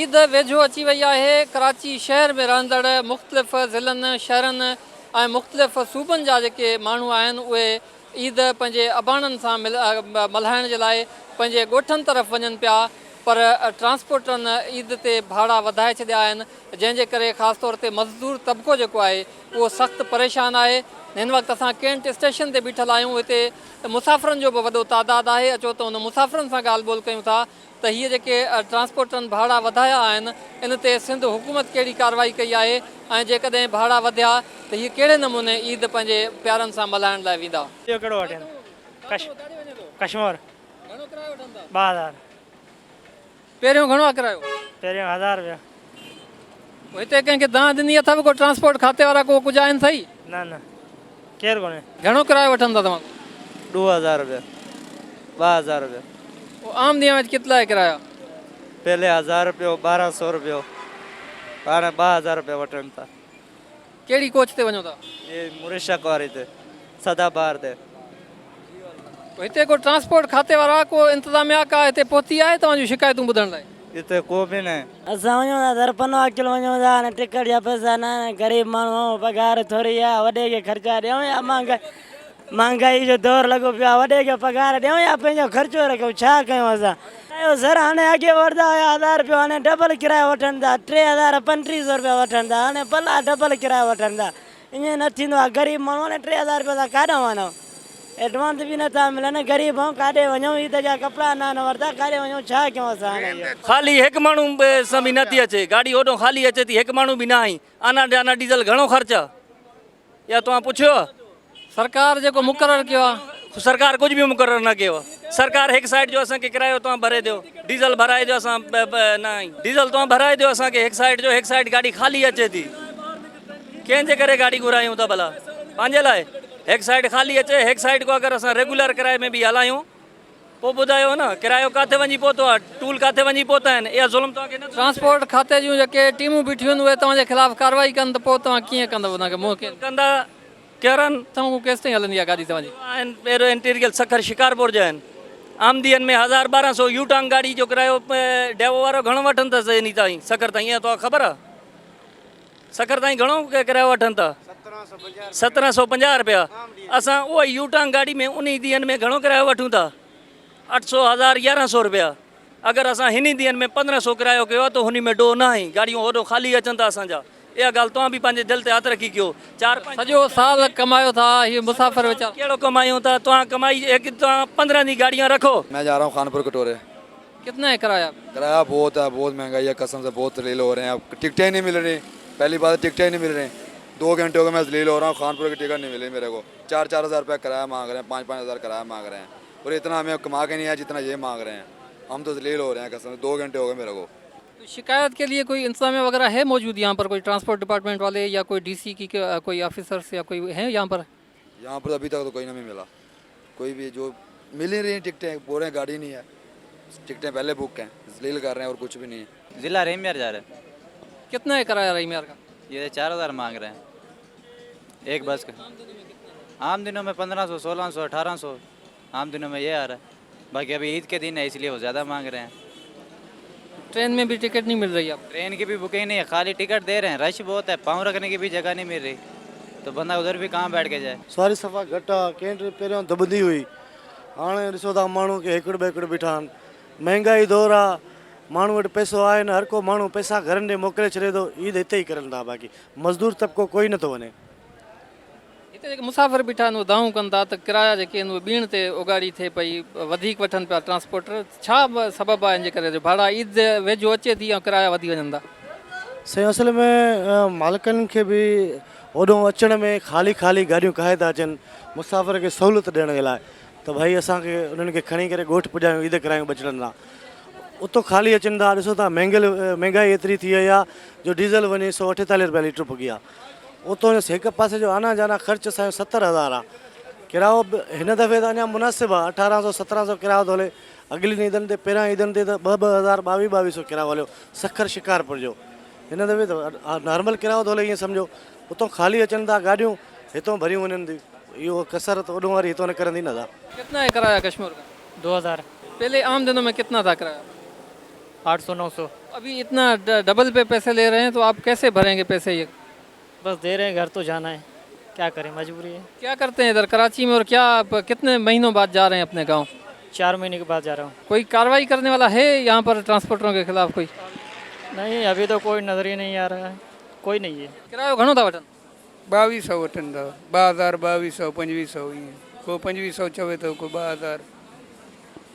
ईद वेझो अची वई आहे। कराची शहर में रहंदड़ मुख़्तलिफ़ ज़िलनि शहरनि ऐं मुख़्तलिफ़ सूबनि जा जेके माण्हू आहिनि उहे ईद पंहिंजे अबाणनि सां मल्हाइण जे लाइ पंहिंजे ॻोठनि तरफ़ वञनि पिया, पर ट्रांसपोर्टनि ईद ते भाड़ा वधाए छॾिया आहिनि, जंहिंजे करे ख़ासि तौर ते मज़दूर तबिको जेको आहे उहो सख़्तु परेशान आहे। हिन वक़्तु असां कैंट स्टेशन ते बीठल आहियूं। हिते मुसाफ़िरनि जो बि वॾो तादादु आहे। अचो त हुन मुसाफ़िरनि सां ॻाल्हि ॿोल कयूं था त हीअ जेके ट्रांसपोर्टनि भाड़ा वधाया आहिनि इन ते सिंध हुकूमत कहिड़ी कार्रवाई कई आहे ऐं जेकॾहिं भाड़ा वधिया त हीअ कहिड़े नमूने ईद पंहिंजे प्यारनि सां मल्हाइण लाइ वेंदा। कश्मीर 2000 पहिरियों घणो आहे किरायो? पहिरियों 1000 रुपया। हिते कंहिंखे दांह ॾिनी अथव को ट्रांसपोर्ट खाते वारा को कुझु आहिनि सही? न केरु कोन्हे। घणो किरायो वठंदा तव्हां? 2000 रुपया 2000 रुपया। आम ॾींहं में कितना है किराया? पहले 1000 रुपयो 1200 रुपयो हाणे 2000 रुपया वठनि था। कहिड़ी कोच ते वञो था? ये मुरेशक वारी ते सदाबार ते। हिते को ट्रांसपोर्ट खाते वारा को इंतजामिया का हिते पहुती आहे तव्हांजूं शिकायतूं ॿुधण लाइ? हिते को बि न। असां वञूं था दरपनो अकेलो वञूं था, हाणे टिकट जा पैसा न, ग़रीब माण्हू पघार थोरी आहे, वॾे खे ख़र्चा ॾियूं या महांगाई जो दौर लॻो पियो आहे, वॾे खे पघार ॾियूं या पंहिंजो ख़र्चो रखूं, छा कयूं असां? सर हाणे अॻे वठंदा हुया 1000 रुपयो, हाणे डबल किरायो वठनि था, 3000 3500 रुपया वठनि था, हाणे भला डबल किरायो वठनि था। ईअं न थींदो आहे। ग़रीब माण्हू हाणे 3000 रुपया था काॾां वञूं? एडवांस बि नथा मिलनि, ग़रीब ऐं काॾे वञूं? ईद जा कपिड़ा न वरिता, काॾे वञूं? छा कयूं असां? हाणे ख़ाली हिकु माण्हू सां बि नथी अचे, गाॾी होॾो ख़ाली अचे थी, हिकु माण्हू बि न आई। आना ॾियाना डीज़ल घणो ख़र्च आहे या तव्हां पुछियो? सरकार जेको मुक़ररु कयो आहे, सरकार कुझु बि मुक़ररु न कयो आहे। सरकार हिकु साइड जो असांखे किरायो तव्हां भरे ॾियो, डीज़ल भराए ॾियो, असां न आई। डीज़ल तव्हां भराए ॾियो असांखे हिकु साइड जो, हिकु साइड गाॾी ख़ाली अचे थी। कंहिंजे करे गाॾी घुरायूं था भला? पंहिंजे लाइ? हिकु साइड ख़ाली अचे, हिकु साइड को अगरि असां रेगुलर किराए में बि हलायूं पोइ ॿुधायो न किरायो किथे वञी पहुतो आहे, टूल किथे वञी पहुता आहिनि? इहा ज़ुल्म तव्हांखे न? ट्रांसपोर्ट खाते जूं जेके टीमूं बीठियूं आहिनि उहे तव्हांजे ख़िलाफ़ु कार्रवाई कनि त पोइ तव्हां कीअं कंदव? हुनखे मोके कंदा कहिड़नि तव्हां केसि ताईं हलंदी आहे गाॾी तव्हांजी? आहिनि पहिरियों इंटीरियल सखर शिकारपुर जा आहिनि। आमदीअनि में 1000 1200 यू टांग गाॾी जो किरायो डेवो वारो घणो वठनि था इन ताईं सखर ताईं? ईअं तव्हां ख़बर आहे? सखर ताईं घणो किरायो वठनि था? 1750 रुपया। असां उहा यू टांग गाॾी में उन ॾींहंनि में घणो किरायो वठूं था? 800 1000 1100 रुपया। अगरि असां हिन ॾींहंनि में 1500 किरायो कयो आहे त हुन में डो न आहे, गाॾियूं होॾो ख़ाली अचनि था असांजा। इहा ॻाल्हि तव्हां बि पंहिंजे दिलि ते हथु रखी कयो। 4-5 सॼो साल कमायो था, हीअ मुसाफ़िर वीचारा कहिड़ो कमायूं था? तव्हां कमाई तव्हां 15 ॾींहं गाॾियां रखो। मैं जा रहा हूँ खानपुर कटोरे। कितना है किराया? किराया बहुत है, बहुत महंगाई है, कसम से बहुत जलील हो रहे हैं। अब टिकटें ही नहीं मिल रही। पहली बात टिकटें ही नहीं मिल रही। 2 घंटे हो गए मैं जलील हो रहा हूँ, खानपुर की टिकट नहीं मिली मेरे को। 4-4 हज़ार रुपया किराया मांग रहे हैं, 5-5 हज़ार किराया मांग रहे हैं, और इतना हमें कमा के नहीं आया जितना ये मांग रहे हैं। हम तो जलील हो रहे हैं कसम से। 2 घंटे हो गए मेरे को। शिकायत के लिए कोई इंतजामिया वगैरह है मौजूद यहाँ पर? कोई ट्रांसपोर्ट डिपार्टमेंट वाले या कोई डीसी की कोई ऑफिसर्स या कोई है यहाँ पर? यहाँ पर अभी तक तो कोई नहीं मिला, कोई भी। जो मिल ही रही टिकटें, बोल रहे हैं गाड़ी नहीं है, टिकटें पहले बुक हैं, जलील कर रहे हैं और कुछ भी नहीं है। जिला रेमियार जा रहे हैं। कितना है किराया रहीमियार का? ये 4000 मांग रहे हैं एक बस का। आम दिनों में 1500 1600 1800 आम दिनों में ये आ रहा है। बाकी अभी ईद के दिन है इसलिए वो ज़्यादा मांग रहे हैं। ट्रेन में भी टिकट नहीं मिल रही है? ट्रेन की भी बुकिंग नहीं है, खाली टिकट दे रहे हैं। रश बहुत है, पाँव रखने की भी जगह नहीं मिल रही, तो बंदा उधर भी कहाँ बैठ के जाए। सवारी सफ़ा घटि आहे। कैंट पहिरियों दॿंदी हुई, हाणे ॾिसो था माण्हू खे हिकिड़ो ॿ बीठा आहिनि। महांगाई दौर आहे, माण्हू वटि पैसो आहे न, हर को माण्हू पैसा घरनि ॾे मोकिले छॾे थो। ईद हिते ई करनि था, बाक़ी मज़दूर तबिको कोई नथो वञे। हिते जेके मुसाफ़िर बीठा आहिनि उहे दाऊं कनि था त किराया जेके आहिनि उहे ॿीण ते उगाड़ी थिए पई, वधीक वठनि पिया ट्रांसपोर्टर। छा सबबु आहे इन जे करे भाड़ा ईद वेझो अचे थी ऐं किराया वधी वञनि था? साईं असल में मालिकनि खे बि होॾो अचण में ख़ाली ख़ाली गाॾियूं काहे था अचनि मुसाफ़िर खे सहूलियत ॾियण जे लाइ, त भई असांखे उन्हनि खे खणी करे ॻोठु पुॼायूं, ईद करायूं बचड़नि था। उतो ख़ाली अचनि था। ॾिसो था महांगाई एतिरी थी वई आहे जो डीज़ल वञे 148 रुपया लीटर पुॻी आहे। उतो हिकु पासे जो आना जाना ख़र्चु असांजो 70,000 आहे। किरायो हिन दफ़े त अञा मुनासिबु आहे, 1800-1700 किरायो थो हले। अॻिली ईदनि ते पहिरियां ईदनि ते त 2-2000 2200 किरायो हलियो सखर शिकारपुर जो। हिन दफ़े त नॉर्मल किरायो थो हले, ईअं सम्झो। उतो ख़ाली अचनि था गाॾियूं, हितां भरियूं वञनि थियूं। इहो कसरत ओॾो वारी हितां निकिरंदी न था। कितना है किराया कश्मीर का? 2000। पहले आम दिनों में कितना था किराया? 800-900। अभी इतना डबल पे पैसे ले रहे हैं तो आप कैसे भरेंगे पैसे ये? बस दे रहे हैं, घर तो जाना है, क्या करें, मजबूरी है। क्या करते हैं इधर कराची में और क्या आप कितने महीनों बाद जा रहे हैं अपने गांव? 4 महीने के बाद जा रहा हूँ। कोई कार्रवाई करने वाला है यहाँ पर ट्रांसपोर्टरों के खिलाफ कोई? नहीं, अभी तो कोई नज़र ही नहीं आ रहा है, कोई नहीं है। किरायो घणो था वठन? 2200 वठनि था, 2000, 2200, 2500 ईअं, को 2500 चवे थो, को 2000।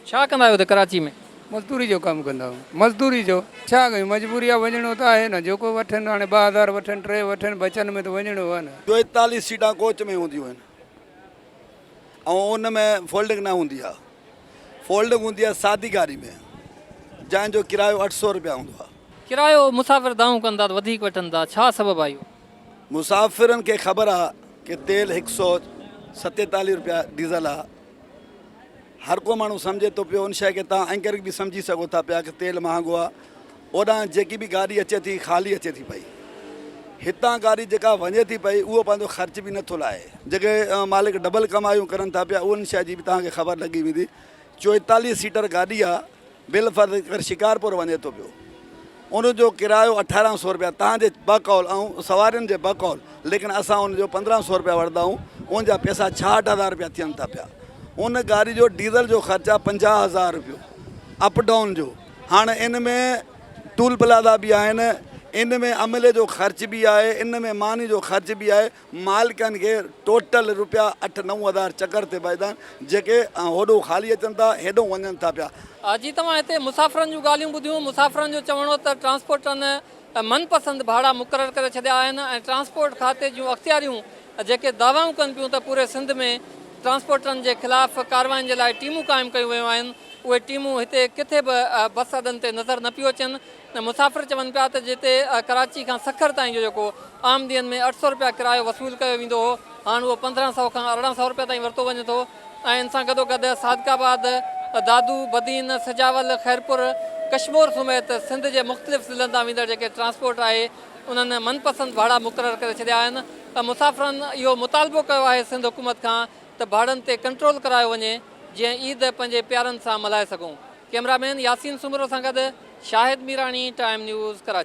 छा कंदा आहियो हिते कराची में? मज़दूरी जो कमु कंदा आहियूं, मज़दूरी जो छा कयूं, मजबूरी आहे, वञिणो त आहे न, जेको वठनि हाणे 2000 वठनि, 3 वठनि, बचनि में त वञिणो आहे न। 42 सीटां कोच में हूंदियूं आहिनि ऐं उन में फोल्डिंग न हूंदी आहे। फोल्डिंग हूंदी आहे सादी गाॾी में, जंहिंजो किरायो 800 रुपया हूंदो आहे। किरायो मुसाफ़िर दाऊं कंदा त वधीक वठनि था, छा सबबु आहे इहो? मुसाफ़िरनि खे ख़बर आहे कि तेल 147 रुपया डीज़ल आहे। हर को माण्हू सम्झे थो पियो उन शइ खे, तव्हां एंकर बि सम्झी सघो था पिया कि तेल महांगो आहे। ओॾां जेकी बि गाॾी अचे थी ख़ाली अचे थी पई, हितां गाॾी जेका वञे थी पई उहो पंहिंजो ख़र्च बि नथो लाहे। जेके मालिक डबल कमायूं करनि था पिया उन शइ जी बि तव्हांखे ख़बर लॻी वेंदी। 44 सीटर गाॾी आहे, बिलफर्ज़ कर शिकारपुर वञे थो पियो, उनजो किरायो 1800 रुपया तव्हांजे बकौल ऐं सवारियुनि जे बकौल, लेकिन असां उनजो 1500 रुपया वठंदा आहियूं। उनजा पैसा 66,000 रुपया थियनि था पिया। उन गाॾी जो डीज़ल जो ख़र्चु आहे 50,000 रुपयो अप डाउन जो। हाणे इन में टूल प्लाज़ा बि आहिनि, इन में अमले जो ख़र्च बि आहे, इन में मानी जो ख़र्च बि आहे। मालिकनि खे टोटल रुपया 8-9 हज़ार चकर ते बचंदा आहिनि, जेके होॾो ख़ाली अचनि था, हेॾो वञनि था पिया। अॼु तव्हां हिते मुसाफ़िरनि जूं ॻाल्हियूं ॿुधियूं। मुसाफ़िरनि जो चवणो त ट्रांसपोर्टनि मनपसंदि भाड़ा मुक़ररु करे छॾिया आहिनि ऐं ट्रांसपोर्ट खाते जूं अख़्तियारियूं जेके दावाऊं कनि पियूं त पूरे सिंध में ट्रांसपोर्टनि जे ख़िलाफ़ कार्रवाइनि जे लाइ टीमूं क़ाइमु कयूं वियूं आहिनि। उहे टीमूं हिते किथे बि बस अॾनि ते नज़र न पियूं अचनि। ऐं मुसाफ़िर चवनि पिया त जिते कराची खां सखर ताईं जो जेको आम ॾींहंनि में 800 रुपया किरायो वसूलु कयो वेंदो हो, हाणे उहो 1500 खां 1800 रुपया ताईं वरितो वञे थो। ऐं इन सां गॾोगॾु सादिकाबाद, दादू, बदीन, सजावल, ख़ैरपुर, कश्मीर समेत सिंध जे मुख़्तलिफ़ ज़िलनि तां वेंदड़ जेके ट्रांसपोर्ट आहे उन्हनि मनपसंदि भाड़ा मुक़ररु करे छॾिया आहिनि। मुसाफ़िरनि इहो मुतालबो कयो आहे सिंध हुकूमत खां त भाड़नि ते कंट्रोल करायो वञे, जीअं ईद पंहिंजे प्यारनि सां मल्हाए सघूं। कैमरामैन यासीन सुमरो सां गॾु शाहिद मीराणी, टाइम न्यूज़, कराची।